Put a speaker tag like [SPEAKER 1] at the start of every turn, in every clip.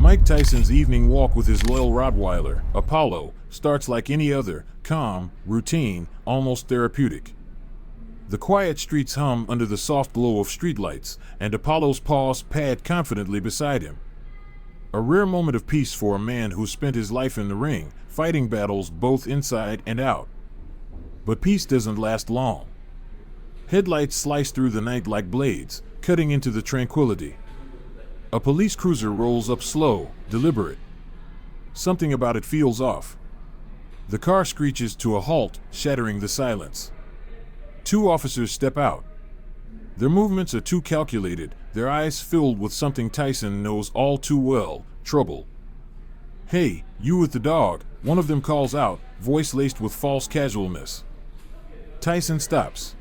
[SPEAKER 1] Mike Tyson's evening walk with his loyal Rottweiler, Apollo, starts like any other, calm, routine, almost therapeutic. The quiet streets hum under the soft glow of streetlights, and Apollo's paws pad confidently beside him. A rare moment of peace for a man who spent his life in the ring, fighting battles both inside and out. But peace doesn't last long. Headlights slice through the night like blades, cutting into the tranquility. A police cruiser rolls up slow, deliberate. Something about it feels off. The car screeches to a halt, shattering the silence. Two officers step out. Their movements are too calculated, their eyes filled with something Tyson knows all too well, trouble. "Hey, you with the dog," one of them calls out, voice laced with false casualness. Tyson stops.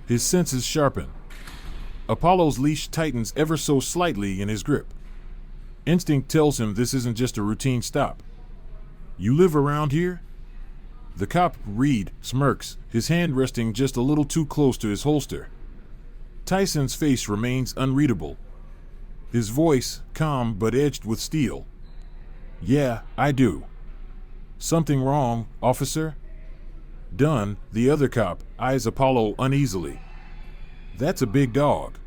[SPEAKER 1] His senses sharpen. Apollo's leash tightens ever so slightly in his grip. Instinct tells him this isn't just a routine stop. "You live around here?" The cop, Reed, smirks, his hand resting just a little too close to his holster. Tyson's face remains unreadable. His voice, calm but edged with steel. "Yeah, I do." "Something wrong, officer?" Dunn, the other cop, eyes Apollo uneasily. "That's a big dog."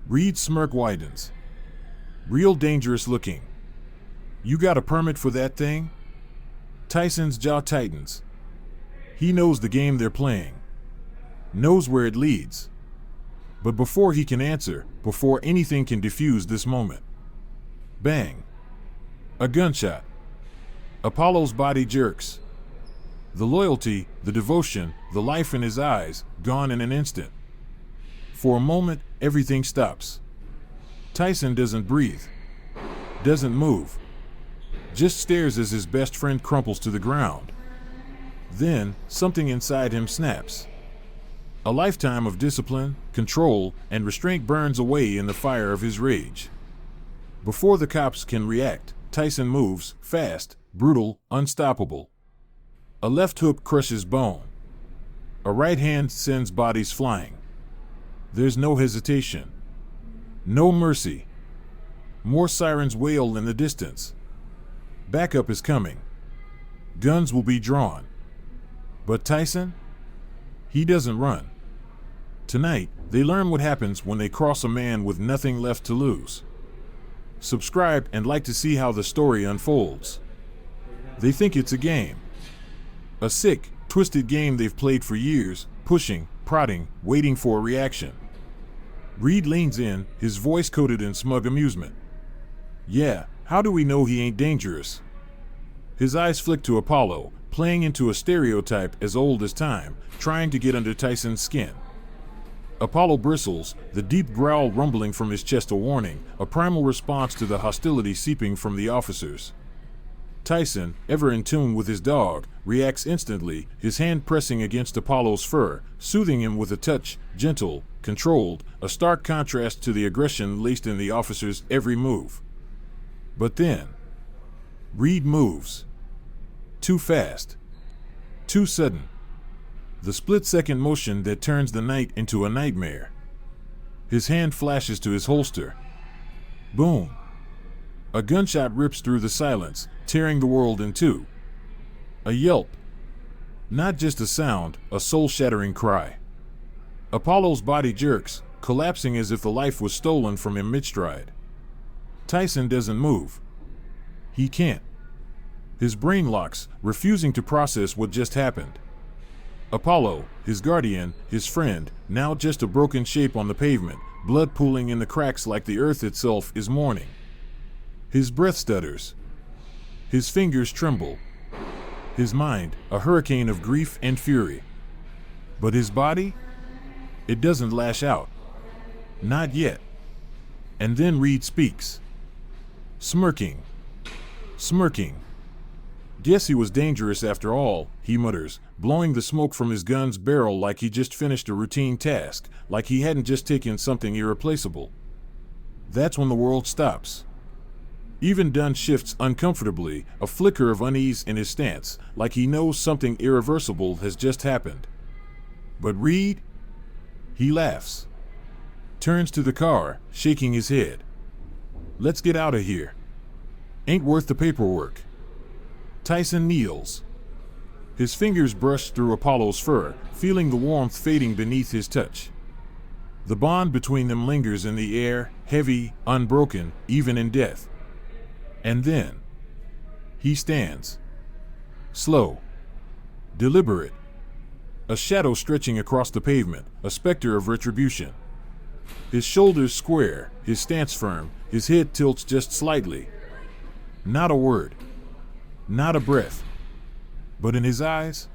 [SPEAKER 1] Reed's smirk widens. "Real dangerous looking." "You got a permit for that thing?" Tyson's jaw tightens. He knows the game they're playing. Knows where it leads. But before he can answer, before anything can defuse this moment. Bang. A gunshot. Apollo's body jerks. The loyalty, the devotion, the life in his eyes, gone in an instant. For a moment, everything stops. Tyson doesn't breathe. Doesn't move. Just stares as his best friend crumples to the ground. Then, something inside him snaps. A lifetime of discipline, control, and restraint burns away in the fire of his rage. Before the cops can react, Tyson moves, fast, brutal, unstoppable. A left hook crushes bone. A right hand sends bodies flying. There's no hesitation. No mercy. More sirens wail in the distance. Backup is coming. Guns will be drawn. But Tyson? He doesn't run. Tonight, they learn what happens when they cross a man with nothing left to lose. Subscribe and like to see how the story unfolds. They think it's a game. A sick, twisted game they've played for years, pushing, prodding, waiting for a reaction. Reed leans in, his voice coated in smug amusement. "Yeah, how do we know he ain't dangerous?" His eyes flick to Apollo, playing into a stereotype as old as time, trying to get under Tyson's skin. Apollo bristles, the deep growl rumbling from his chest a warning, a primal response to the hostility seeping from the officers. Tyson, ever in tune with his dog, reacts instantly, his hand pressing against Apollo's fur, soothing him with a touch, gentle, controlled, a stark contrast to the aggression laced in the officer's every move. But then, Reed moves. Too fast. Too sudden. The split-second motion that turns the night into a nightmare. His hand flashes to his holster. Boom. A gunshot rips through the silence, tearing the world in two. A yelp. Not just a sound, a soul-shattering cry. Apollo's body jerks, collapsing as if the life was stolen from him mid-stride. Tyson doesn't move. He can't. His brain locks, refusing to process what just happened. Apollo, his guardian, his friend, now just a broken shape on the pavement, blood pooling in the cracks like the earth itself is mourning. His breath stutters. His fingers tremble. His mind, a hurricane of grief and fury. But his body? It doesn't lash out. Not yet. And then Reed speaks. Smirking. Smirking. "Guess he was dangerous after all," he mutters, blowing the smoke from his gun's barrel like he just finished a routine task, like he hadn't just taken something irreplaceable. That's when the world stops. Even Dunn shifts uncomfortably, a flicker of unease in his stance, like he knows something irreversible has just happened. But Reed? He laughs. Turns to the car, shaking his head. "Let's get out of here." Ain't worth the paperwork. Tyson kneels. His fingers brush through Apollo's fur, feeling the warmth fading beneath his touch. The bond between them lingers in the air, heavy, unbroken, even in death. And then he stands. Slow. Deliberate. A shadow stretching across the pavement, a specter of retribution. His shoulders square, his stance firm, his head tilts just slightly. Not a word. Not a breath. But in his eyes,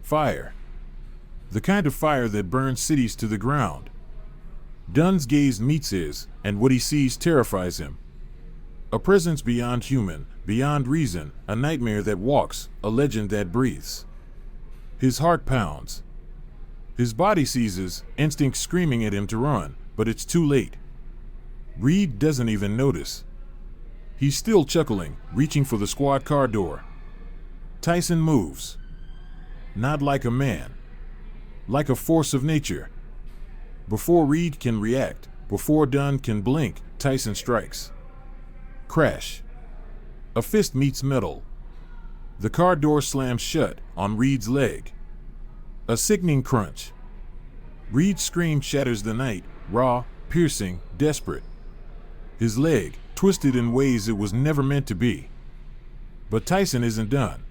[SPEAKER 1] fire. The kind of fire that burns cities to the ground. Dunn's gaze meets his, and what he sees terrifies him. A presence beyond human, beyond reason, a nightmare that walks, a legend that breathes. His heart pounds. His body seizes, instinct screaming at him to run, but it's too late. Reed doesn't even notice. He's still chuckling, reaching for the squad car door. Tyson moves. Not like a man. Like a force of nature. Before Reed can react, before Dunn can blink, Tyson strikes. Crash. A fist meets metal. The car door slams shut on Reed's leg. A sickening crunch. Reed's scream shatters the night, raw, piercing, desperate. His leg, twisted in ways it was never meant to be. But Tyson isn't done.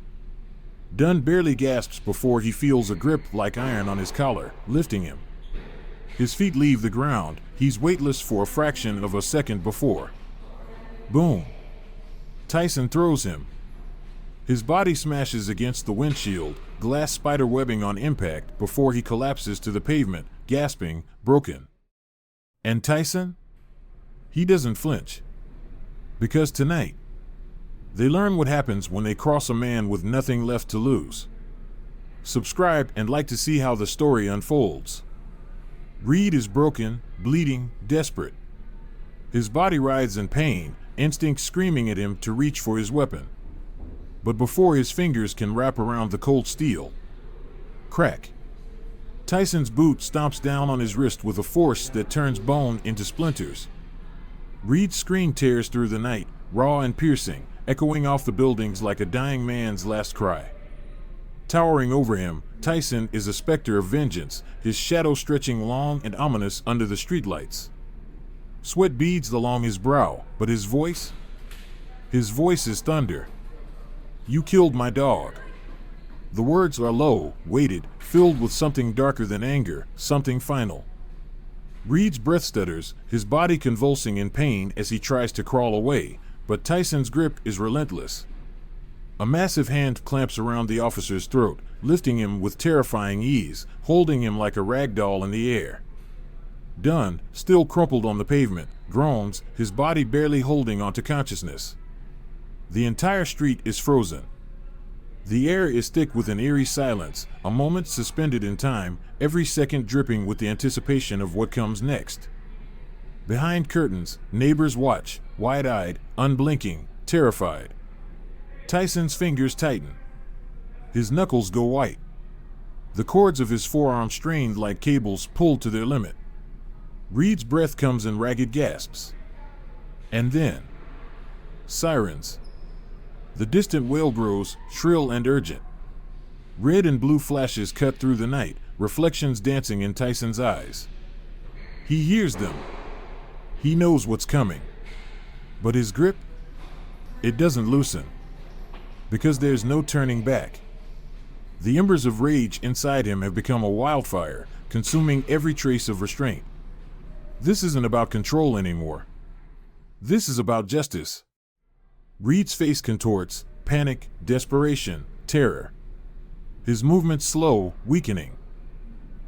[SPEAKER 1] Dunn barely gasps before he feels a grip like iron on his collar, lifting him. His feet leave the ground, he's weightless for a fraction of a second before. Boom. Tyson throws him. His body smashes against the windshield, glass spider webbing on impact before he collapses to the pavement, gasping, broken. And Tyson? He doesn't flinch. Because tonight, they learn what happens when they cross a man with nothing left to lose. Subscribe and like to see how the story unfolds. Reed is broken, bleeding, desperate. His body writhes in pain, instinct screaming at him to reach for his weapon. But before his fingers can wrap around the cold steel, crack. Tyson's boot stomps down on his wrist with a force that turns bone into splinters. Reed's scream tears through the night, raw and piercing, echoing off the buildings like a dying man's last cry. Towering over him, Tyson is a specter of vengeance, his shadow stretching long and ominous under the streetlights. Sweat beads along his brow, but his voice? His voice is thunder. You killed my dog. The words are low, weighted, filled with something darker than anger, something final. Reed's breath stutters, his body convulsing in pain as he tries to crawl away, but Tyson's grip is relentless. A massive hand clamps around the officer's throat, lifting him with terrifying ease, holding him like a rag doll in the air. Dunn, still crumpled on the pavement, groans, his body barely holding onto consciousness. The entire street is frozen. The air is thick with an eerie silence, a moment suspended in time, every second dripping with the anticipation of what comes next. Behind curtains, neighbors watch, wide-eyed, unblinking, terrified. Tyson's fingers tighten. His knuckles go white. The cords of his forearm strained like cables pulled to their limit. Reed's breath comes in ragged gasps. And then, sirens. The distant wail grows, shrill and urgent. Red and blue flashes cut through the night, reflections dancing in Tyson's eyes. He hears them. He knows what's coming. But his grip? It doesn't loosen. Because there's no turning back. The embers of rage inside him have become a wildfire, consuming every trace of restraint. This isn't about control anymore. This is about justice. Reed's face contorts, panic, desperation, terror. His movements slow, weakening.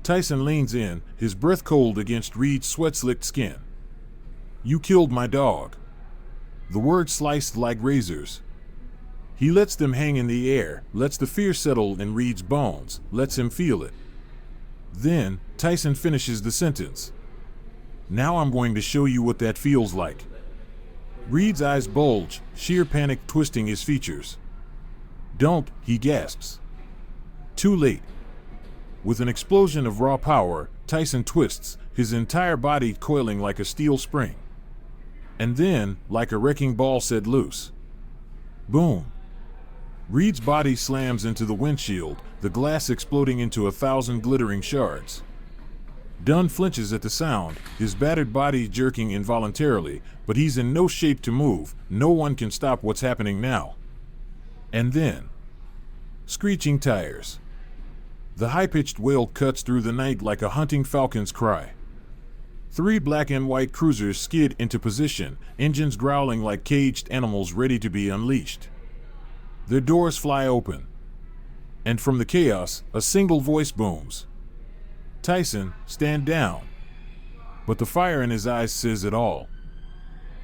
[SPEAKER 1] Tyson leans in, his breath cold against Reed's sweat-slicked skin. You killed my dog. The words sliced like razors. He lets them hang in the air, lets the fear settle in Reed's bones, lets him feel it. Then, Tyson finishes the sentence. Now I'm going to show you what that feels like. Reed's eyes bulge, sheer panic twisting his features. Don't, he gasps. Too late. With an explosion of raw power, Tyson twists, his entire body coiling like a steel spring. And then, like a wrecking ball set loose, Boom. Reed's body slams into the windshield, the glass exploding into 1,000 glittering shards. Dunn flinches at the sound, his battered body jerking involuntarily, but he's in no shape to move. No one can stop what's happening now. And then, screeching tires. The high-pitched wail cuts through the night like a hunting falcon's cry. 3 black and white cruisers skid into position, engines growling like caged animals ready to be unleashed. Their doors fly open. And from the chaos, a single voice booms. "Tyson, stand down." But the fire in his eyes says it all.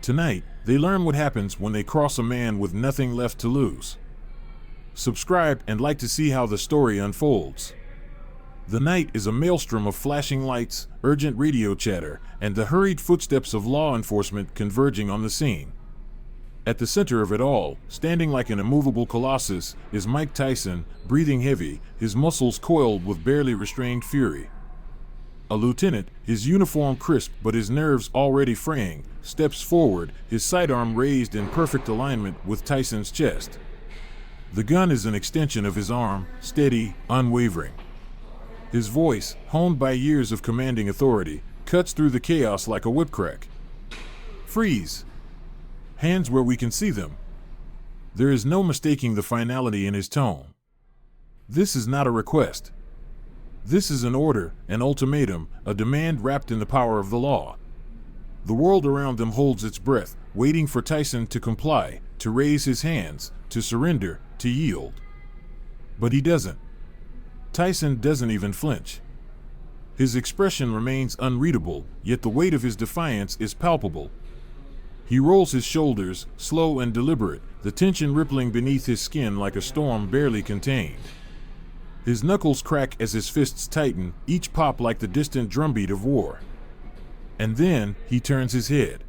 [SPEAKER 1] Tonight, they learn what happens when they cross a man with nothing left to lose. Subscribe and like to see how the story unfolds. The night is a maelstrom of flashing lights, urgent radio chatter, and the hurried footsteps of law enforcement converging on the scene. At the center of it all, standing like an immovable colossus, is Mike Tyson, breathing heavy, his muscles coiled with barely restrained fury. A lieutenant, his uniform crisp but his nerves already fraying, steps forward, his sidearm raised in perfect alignment with Tyson's chest. The gun is an extension of his arm, steady, unwavering. His voice, honed by years of commanding authority, cuts through the chaos like a whip crack. "Freeze! Hands where we can see them." There is no mistaking the finality in his tone. This is not a request. This is an order, an ultimatum, a demand wrapped in the power of the law. The world around them holds its breath, waiting for Tyson to comply, to raise his hands, to surrender, to yield. But he doesn't. Tyson doesn't even flinch. His expression remains unreadable, yet the weight of his defiance is palpable. He rolls his shoulders, slow and deliberate, the tension rippling beneath his skin like a storm barely contained. His knuckles crack as his fists tighten, each pop like the distant drumbeat of war. And then, he turns his head.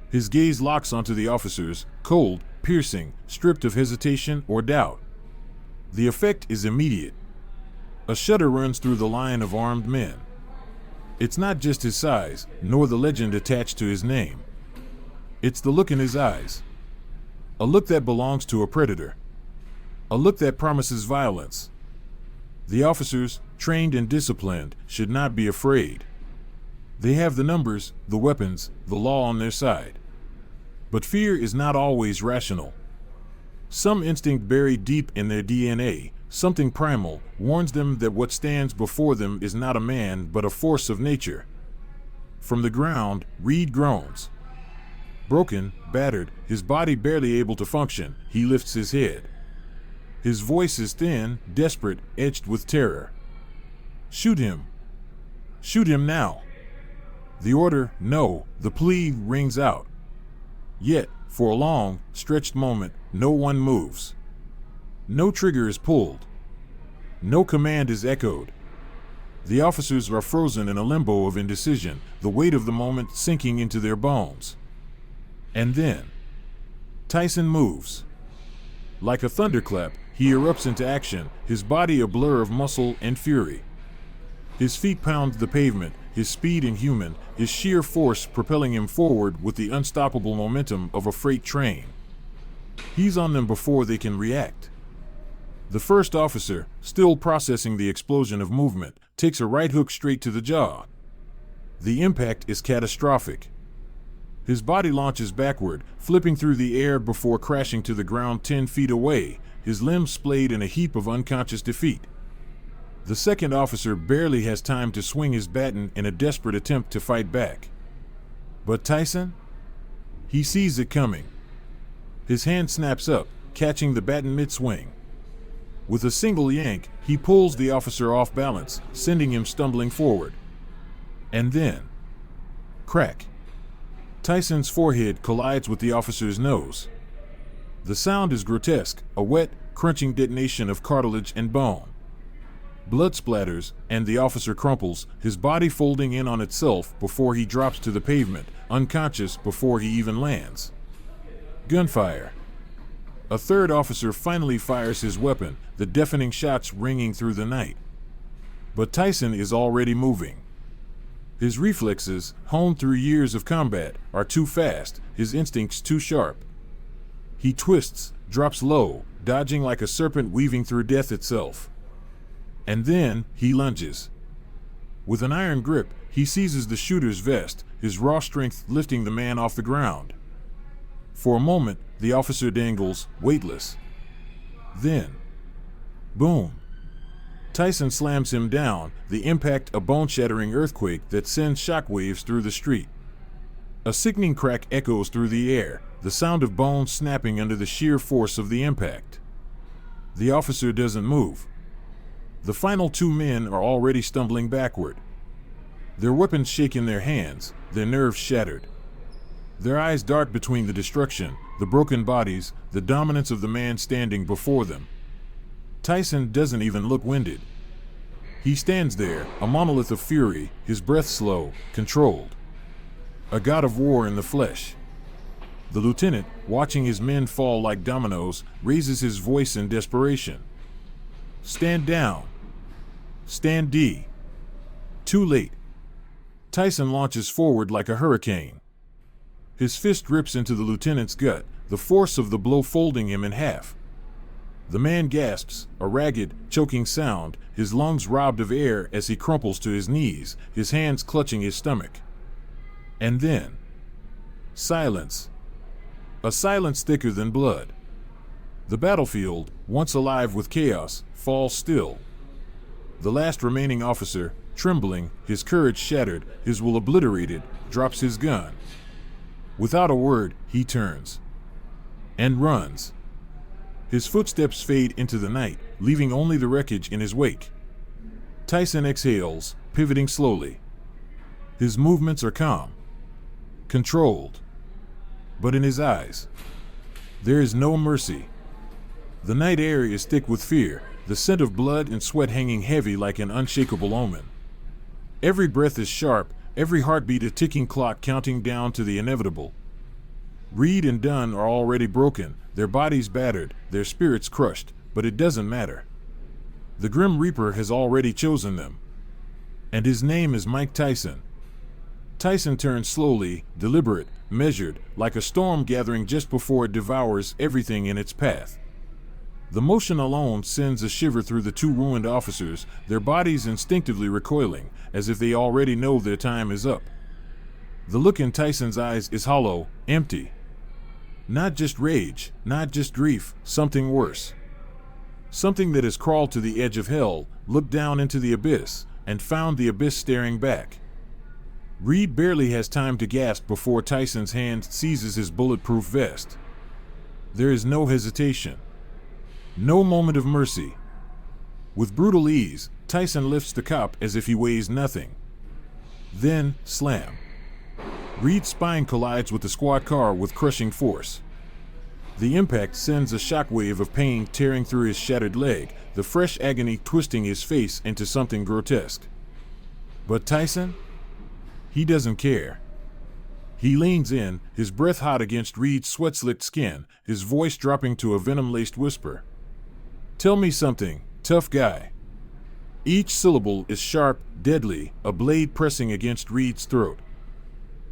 [SPEAKER 1] His gaze locks onto the officers, cold, piercing, stripped of hesitation or doubt. The effect is immediate. A shudder runs through the line of armed men. It's not just his size, nor the legend attached to his name. It's the look in his eyes. A look that belongs to a predator. A look that promises violence. The officers, trained and disciplined, should not be afraid. They have the numbers, the weapons, the law on their side. But fear is not always rational. Some instinct buried deep in their DNA, something primal, warns them that what stands before them is not a man but a force of nature. From the ground, Reed groans. Broken, battered, his body barely able to function, he lifts his head. His voice is thin, desperate, edged with terror. "Shoot him. Shoot him now." The order, no, the plea rings out. Yet, for a long, stretched moment, no one moves. No trigger is pulled. No command is echoed. The officers are frozen in a limbo of indecision, the weight of the moment sinking into their bones. And then, Tyson moves. Like a thunderclap, he erupts into action, his body a blur of muscle and fury. His feet pound the pavement, his speed inhuman, his sheer force propelling him forward with the unstoppable momentum of a freight train. He's on them before they can react. The first officer, still processing the explosion of movement, takes a right hook straight to the jaw. The impact is catastrophic. His body launches backward, flipping through the air before crashing to the ground 10 feet away, his limbs splayed in a heap of unconscious defeat. The second officer barely has time to swing his baton in a desperate attempt to fight back. But Tyson? He sees it coming. His hand snaps up, catching the baton mid-swing. With a single yank, he pulls the officer off balance, sending him stumbling forward. And then, crack. Tyson's forehead collides with the officer's nose. The sound is grotesque, a wet, crunching detonation of cartilage and bone. Blood splatters, and the officer crumples, his body folding in on itself before he drops to the pavement, unconscious before he even lands. Gunfire. A third officer finally fires his weapon, the deafening shots ringing through the night. But Tyson is already moving. His reflexes, honed through years of combat, are too fast, his instincts too sharp. He twists, drops low, dodging like a serpent weaving through death itself. And then, he lunges. With an iron grip, he seizes the shooter's vest, his raw strength lifting the man off the ground. For a moment, the officer dangles, weightless. Then, boom! Tyson slams him down, the impact a bone-shattering earthquake that sends shockwaves through the street. A sickening crack echoes through the air, the sound of bones snapping under the sheer force of the impact. The officer doesn't move. The final two men are already stumbling backward. Their weapons shake in their hands, their nerves shattered. Their eyes dart between the destruction, the broken bodies, the dominance of the man standing before them. Tyson doesn't even look winded. He stands there, a monolith of fury, his breath slow, controlled. A god of war in the flesh. The lieutenant, watching his men fall like dominoes, raises his voice in desperation. "Stand down. Stand D." Too late. Tyson launches forward like a hurricane. His fist rips into the lieutenant's gut, the force of the blow folding him in half. The man gasps, a ragged, choking sound, his lungs robbed of air as he crumples to his knees, his hands clutching his stomach. And then, silence. A silence thicker than blood. The battlefield, once alive with chaos, falls still. The last remaining officer, trembling, his courage shattered, his will obliterated, drops his gun. Without a word, he turns. And runs. His footsteps fade into the night, leaving only the wreckage in his wake. Tyson exhales, pivoting slowly. His movements are calm. Controlled. But in his eyes, there is no mercy. The night air is thick with fear, the scent of blood and sweat hanging heavy like an unshakable omen. Every breath is sharp, every heartbeat a ticking clock counting down to the inevitable. Reed and Dunn are already broken, their bodies battered, their spirits crushed, but it doesn't matter. The Grim Reaper has already chosen them. And his name is Mike Tyson. Tyson turns slowly, deliberate, measured, like a storm gathering just before it devours everything in its path. The motion alone sends a shiver through the two ruined officers, their bodies instinctively recoiling, as if they already know their time is up. The look in Tyson's eyes is hollow, empty. Not just rage, not just grief, something worse. Something that has crawled to the edge of hell, looked down into the abyss, and found the abyss staring back. Reed barely has time to gasp before Tyson's hand seizes his bulletproof vest. There is no hesitation. No moment of mercy. With brutal ease, Tyson lifts the cop as if he weighs nothing. Then, slam. Reed's spine collides with the squad car with crushing force. The impact sends a shockwave of pain tearing through his shattered leg, the fresh agony twisting his face into something grotesque. But Tyson? He doesn't care. He leans in, his breath hot against Reed's sweat-slicked skin, his voice dropping to a venom-laced whisper. "Tell me something, tough guy." Each syllable is sharp, deadly, a blade pressing against Reed's throat.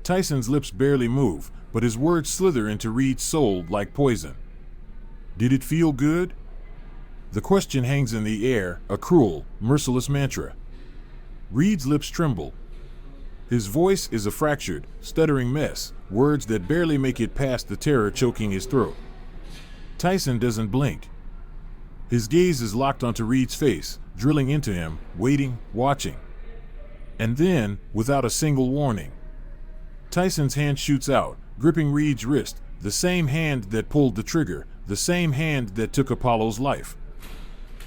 [SPEAKER 1] Tyson's lips barely move, but his words slither into Reed's soul like poison. Did it feel good? The question hangs in the air, a cruel, merciless mantra. Reed's lips tremble. His voice is a fractured, stuttering mess, words that barely make it past the terror choking his throat. Tyson doesn't blink. His gaze is locked onto Reed's face, drilling into him, waiting, watching. And then, without a single warning, Tyson's hand shoots out, gripping Reed's wrist, the same hand that pulled the trigger, the same hand that took Apollo's life.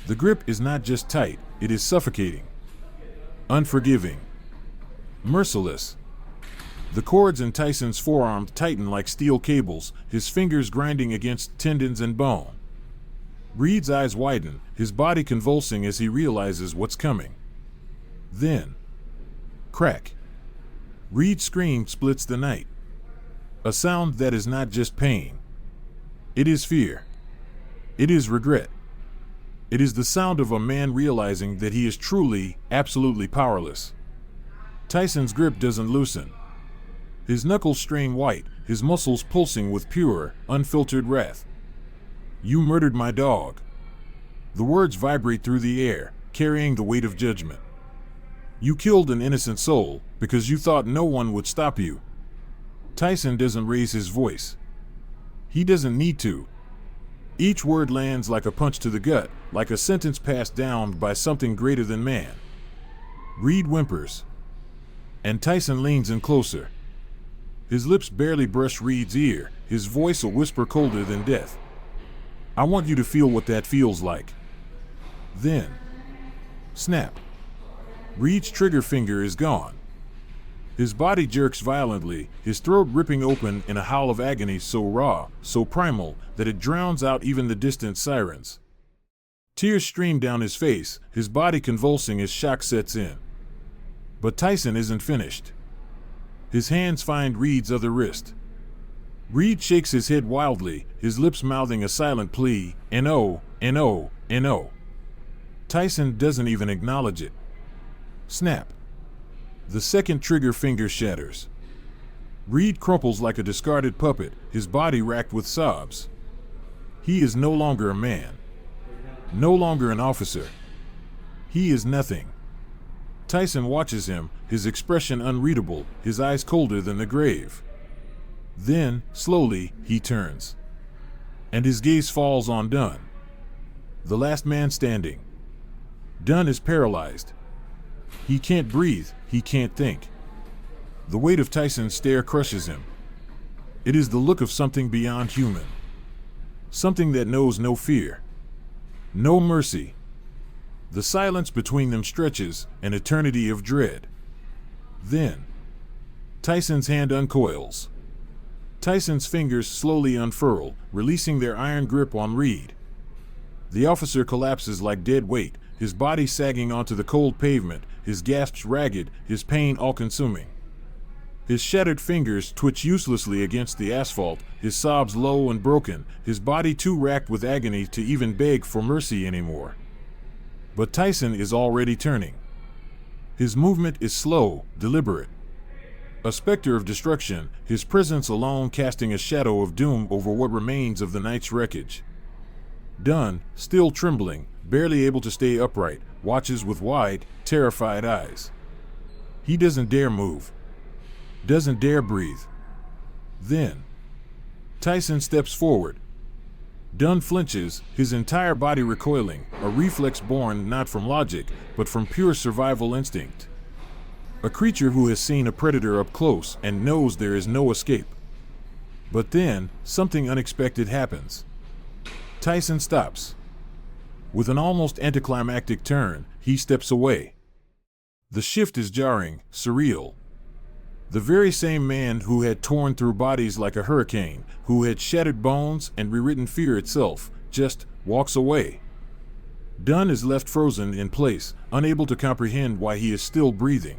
[SPEAKER 1] The grip is not just tight, it is suffocating. Unforgiving. Merciless. The cords in Tyson's forearm tighten like steel cables, his fingers grinding against tendons and bone. Reed's eyes widen, his body convulsing as he realizes what's coming. Then, crack. Reed's scream splits the night. A sound that is not just pain. It is fear. It is regret. It is the sound of a man realizing that he is truly, absolutely powerless. Tyson's grip doesn't loosen. His knuckles strain white, his muscles pulsing with pure, unfiltered wrath. You murdered my dog. The words vibrate through the air, carrying the weight of judgment. You killed an innocent soul because you thought no one would stop you. Tyson doesn't raise his voice. He doesn't need to. Each word lands like a punch to the gut, like a sentence passed down by something greater than man. Reed whimpers, and Tyson leans in closer. His lips barely brush Reed's ear, his voice a whisper colder than death. I want you to feel what that feels like. Then, snap. Reed's trigger finger is gone. His body jerks violently, his throat ripping open in a howl of agony so raw, so primal, that it drowns out even the distant sirens. Tears stream down his face, his body convulsing as shock sets in. But Tyson isn't finished. His hands find Reed's other wrist. Reed shakes his head wildly, his lips mouthing a silent plea, N-O, N-O, N-O. Tyson doesn't even acknowledge it. Snap. The second trigger finger shatters. Reed crumples like a discarded puppet, his body racked with sobs. He is no longer a man. No longer an officer. He is nothing. Tyson watches him, his expression unreadable, his eyes colder than the grave. Then, slowly, he turns. And his gaze falls on Dunn. The last man standing. Dunn is paralyzed. He can't breathe, he can't think. The weight of Tyson's stare crushes him. It is the look of something beyond human. Something that knows no fear. No mercy. The silence between them stretches, an eternity of dread. Then, Tyson's hand uncoils. Tyson's fingers slowly unfurl, releasing their iron grip on Reed. The officer collapses like dead weight, his body sagging onto the cold pavement, his gasps ragged, his pain all-consuming. His shattered fingers twitch uselessly against the asphalt, his sobs low and broken, his body too racked with agony to even beg for mercy anymore. But Tyson is already turning. His movement is slow, deliberate. A specter of destruction, his presence alone casting a shadow of doom over what remains of the night's wreckage. Dunn, still trembling, barely able to stay upright, watches with wide, terrified eyes. He doesn't dare move. Doesn't dare breathe. Then, Tyson steps forward. Dunn flinches, his entire body recoiling, a reflex born not from logic, but from pure survival instinct. A creature who has seen a predator up close and knows there is no escape. But then, something unexpected happens. Tyson stops. With an almost anticlimactic turn, he steps away. The shift is jarring, surreal. The very same man who had torn through bodies like a hurricane, who had shattered bones and rewritten fear itself, just walks away. Dunn is left frozen in place, unable to comprehend why he is still breathing.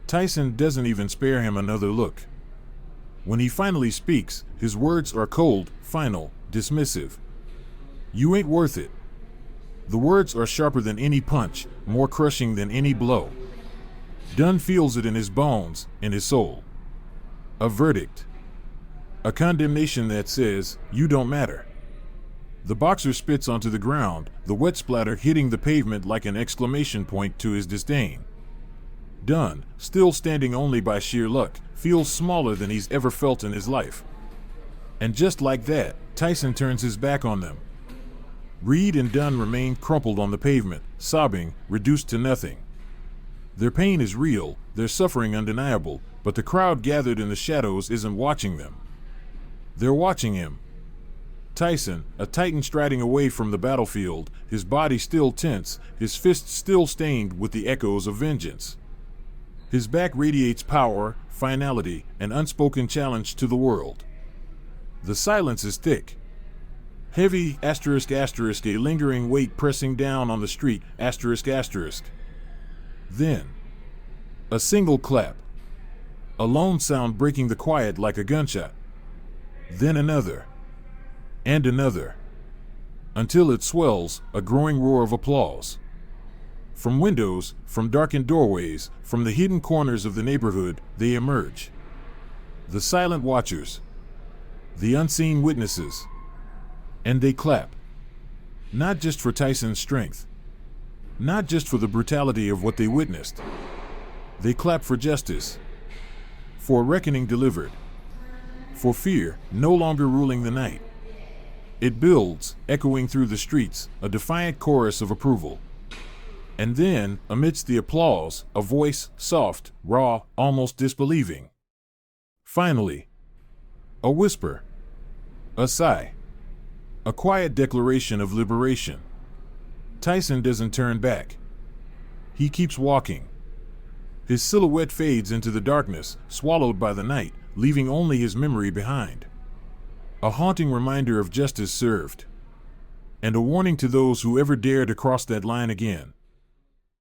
[SPEAKER 1] Tyson doesn't even spare him another look. When he finally speaks, his words are cold, final, dismissive. You ain't worth it. The words are sharper than any punch, more crushing than any blow. Dunn feels it in his bones, in his soul. A verdict. A condemnation that says, you don't matter. The boxer spits onto the ground, the wet splatter hitting the pavement like an exclamation point to his disdain. Dunn, still standing only by sheer luck, feels smaller than he's ever felt in his life. And just like that, Tyson turns his back on them. Reed and Dunn remain crumpled on the pavement, sobbing, reduced to nothing. Their pain is real, their suffering undeniable, but the crowd gathered in the shadows isn't watching them. They're watching him. Tyson, a titan striding away from the battlefield, his body still tense, his fists still stained with the echoes of vengeance. His back radiates power, finality, an unspoken challenge to the world. The silence is thick. Heavy, ****, a lingering weight pressing down on the street, ****. Then, a single clap. A lone sound breaking the quiet like a gunshot. Then another. And another. Until it swells, a growing roar of applause. From windows, from darkened doorways, from the hidden corners of the neighborhood, they emerge. The silent watchers. The unseen witnesses. And they clap. Not just for Tyson's strength. Not just for the brutality of what they witnessed. They clap for justice. For a reckoning delivered. For fear no longer ruling the night. It builds, echoing through the streets, a defiant chorus of approval. And then, amidst the applause, a voice, soft, raw, almost disbelieving. Finally, a whisper. A sigh. A quiet declaration of liberation. Tyson doesn't turn back. He keeps walking. His silhouette fades into the darkness, swallowed by the night, leaving only his memory behind. A haunting reminder of justice served. And a warning to those who ever dare to cross that line again.